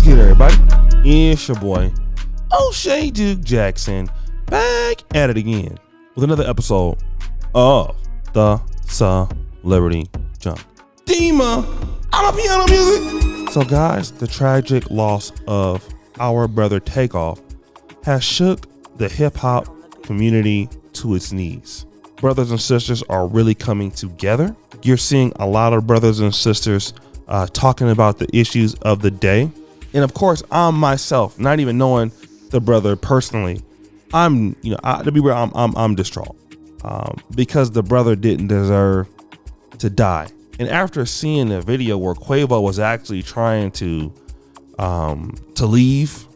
good, everybody? It's your boy, O'Shea Duke Jackson, back at it again with another episode of the Celebrity Jump. Dima, I'm a piano music. So guys, the tragic loss of our brother Takeoff has shook the hip hop community to its knees. Brothers and sisters are really coming together. You're seeing a lot of brothers and sisters talking about the issues of the day. And of course, I'm myself, not even knowing the brother personally, I'm distraught because the brother didn't deserve to die. And after seeing the video where Quavo was actually trying to leave,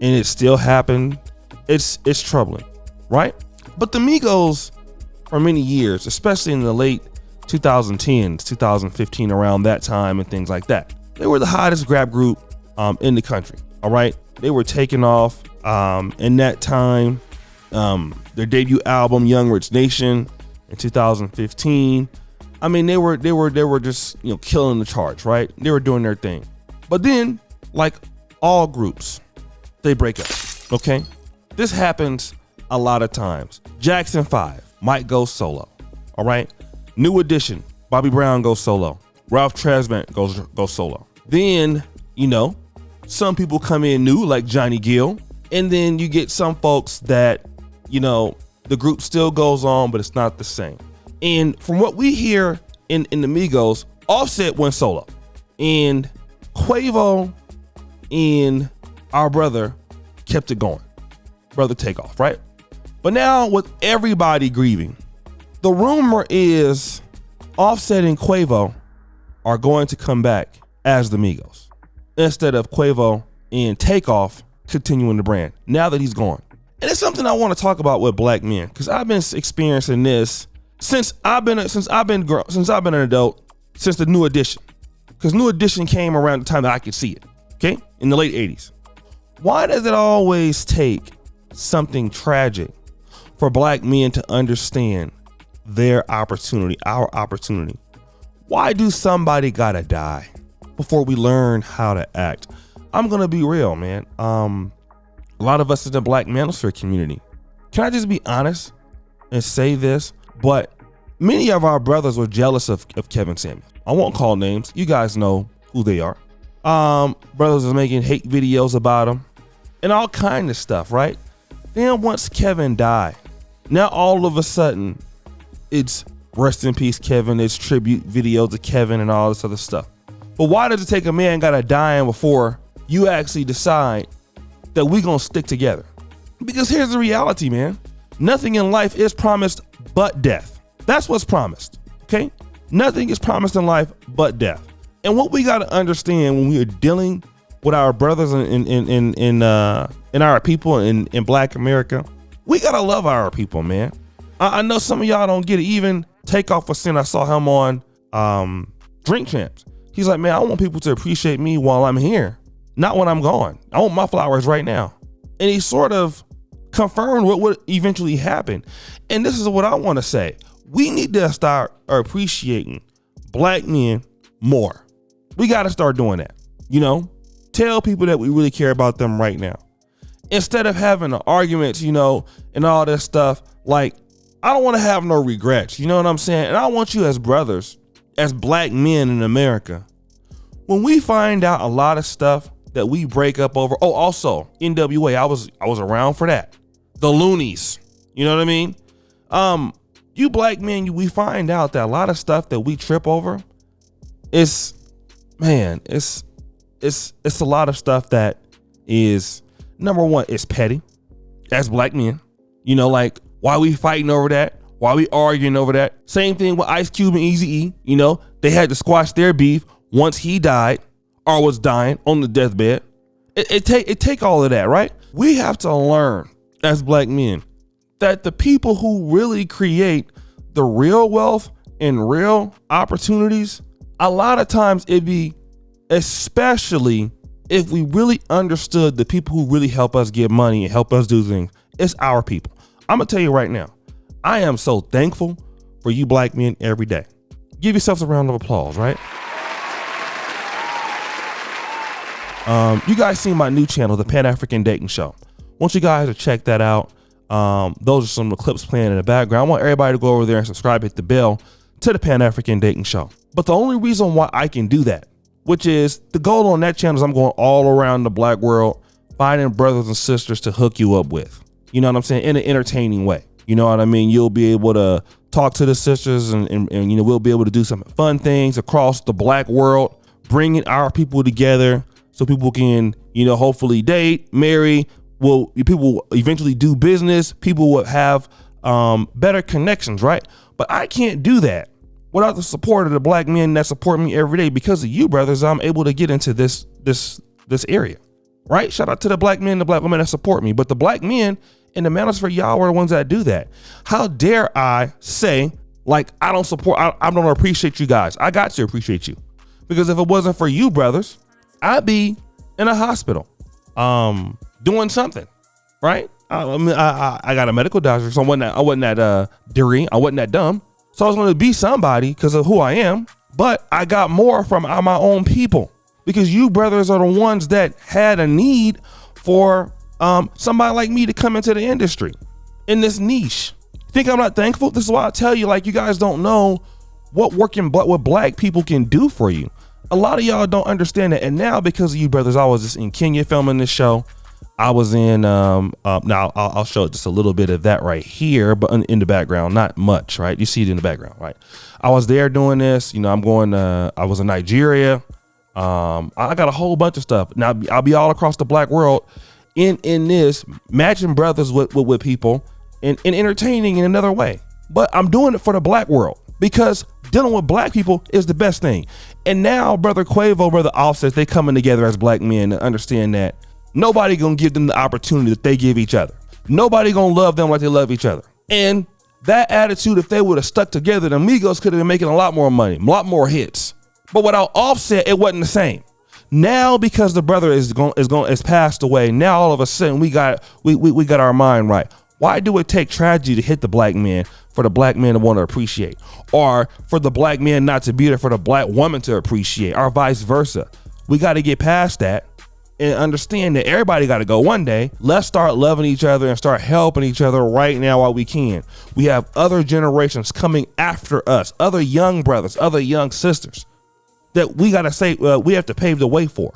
and it still happened, it's troubling, right? But the Migos, for many years, especially in the late 2010s, 2015, around that time and things like that, they were the hottest rap group in the country. All right, they were taking off in that time. Their debut album, Young Rich Nation, in 2015. I mean, they were just killing the charts, right? They were doing their thing. But then, like all groups, they break up. Okay, this happens a lot of times. Jackson 5 might go solo. All right, New Edition, Bobby Brown goes solo. Ralph Tresvant goes solo. Then some people come in new, like Johnny Gill, and then you get some folks that the group still goes on, but it's not the same. And from what we hear in the Migos, OffSet went solo, and Quavo and our brother kept it going. Brother Takeoff, right? But now with everybody grieving, the rumor is OffSet and Quavo are going to come back as the Migos instead of Quavo and Takeoff continuing the brand now that he's gone. And it's something I want to talk about with black men, because I've been experiencing this since I've been an adult, since the New Edition, because New Edition came around the time that I could see it. Okay, in the late 80s. Why does it always take something tragic for black men to understand their opportunity, our opportunity? Why do somebody gotta die before we learn how to act? I'm gonna be real, man. A lot of us in the black manosphere community, can I just be honest and say this? But many of our brothers were jealous of Kevin Samuels. I won't call names. You guys know who they are. Brothers are making hate videos about him and all kind of stuff, right? Then once Kevin died, now all of a sudden it's rest in peace Kevin, it's tribute videos of Kevin and all this other stuff. But why does it take a man gotta die before you actually decide that we gonna stick together? Because here's the reality, man. Nothing in life is promised but death. That's what's promised, okay? Nothing is promised in life but death. And what we gotta understand when we are dealing with our brothers in our people in Black America, we gotta love our people, man. I know some of y'all don't get it. Even Takeoff was saying, I saw him on Drink Champs. He's like, man, I want people to appreciate me while I'm here, not when I'm gone. I want my flowers right now. And he sort of confirmed what would eventually happen. And this is what I want to say. We need to start appreciating black men more. We got to start doing that. Tell people that we really care about them right now. Instead of having arguments, and all this stuff. Like, I don't want to have no regrets. You know what I'm saying? And I want you as brothers, as black men in America, when we find out a lot of stuff that we break up over. Oh, also NWA, I was around for that. The Loonies, you know what I mean? You black men, we find out that a lot of stuff that we trip over, it's a lot of stuff that is, number one, it's petty as black men. Like, why we fighting over that? Why we arguing over that? Same thing with Ice Cube and Eazy-E. They had to squash their beef once he died or was dying on the deathbed. It take all of that, right? We have to learn as black men that the people who really create the real wealth and real opportunities, a lot of times it'd be, especially if we really understood the people who really help us get money and help us do things, it's our people. I'm gonna tell you right now, I am so thankful for you black men every day. Give yourselves a round of applause, right? You guys seen my new channel, the Pan-African Dating Show. I want you guys to check that out. Those are some of the clips playing in the background. I want everybody to go over there and subscribe, hit the bell to the Pan-African Dating Show. But the only reason why I can do that, which is the goal on that channel, is I'm going all around the black world, finding brothers and sisters to hook you up with. You know what I'm saying? In an entertaining way. You know what I mean? You'll be able to talk to the sisters and you know, we'll be able to do some fun things across the black world, bringing our people together so people can, you know, hopefully date, marry, people will eventually do business, people will have better connections, right? But I can't do that without the support of the black men that support me every day. Because of you, brothers, I'm able to get into this area, right? Shout out to the black men, the black women that support me. But the black men in the manosphere, y'all are the ones that do that. How dare I say, like, I don't appreciate you guys. I got to appreciate you. Because if it wasn't for you, brothers, I'd be in a hospital, doing something, right? I got a medical doctor, so I wasn't that dirty. I wasn't that dumb. So I was going to be somebody because of who I am, but I got more from my own people, because you brothers are the ones that had a need for somebody like me to come into the industry in this niche. Think I'm not thankful? This is why I tell you, like, you guys don't know what what black people can do for you. A lot of y'all don't understand it. And now, because of you brothers, I was just in Kenya filming this show. I was in, now I'll show just a little bit of that right here, but in the background, not much, right? You see it in the background, right? I was there doing this, you know, I was in Nigeria. I got a whole bunch of stuff. Now I'll be all across the black world in this, matching brothers with people and entertaining in another way. But I'm doing it for the black world, because dealing with black people is the best thing. And now brother Quavo, brother OffSet, they coming together as black men to understand that nobody gonna give them the opportunity that they give each other. Nobody gonna love them like they love each other. And that attitude, if they would have stuck together, the Migos could have been making a lot more money, a lot more hits. But without OffSet, it wasn't the same. Now, because the brother is passed away, now all of a sudden we got our mind right. Why do it take tragedy to hit the black man for the black man to want to appreciate, or for the black man not to be there for the black woman to appreciate, or vice versa? We got to get past that and understand that everybody got to go one day. Let's start loving each other and start helping each other right now while we can. We have other generations coming after us, other young brothers, other young sisters that we got to say, we have to pave the way for.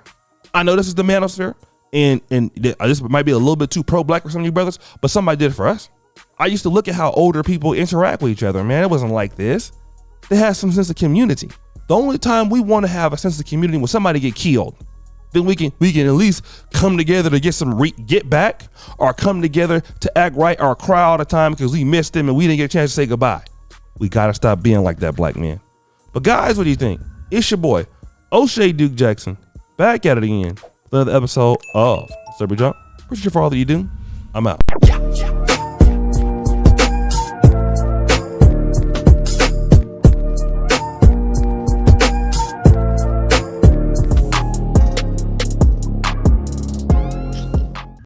I know this is the manosphere, and this might be a little bit too pro-black for some of you brothers, but somebody did it for us. I used to look at how older people interact with each other, man. It wasn't like this. They had some sense of community. The only time we want to have a sense of community when somebody get killed, then we can at least come together to get some get back, or come together to act right, or cry all the time because we missed them and we didn't get a chance to say goodbye. We got to stop being like that, black man. But guys, what do you think? It's your boy, O'Shea Duke Jackson, back at it again with another episode of Celebrity Jump. Appreciate you for all that you do. I'm out.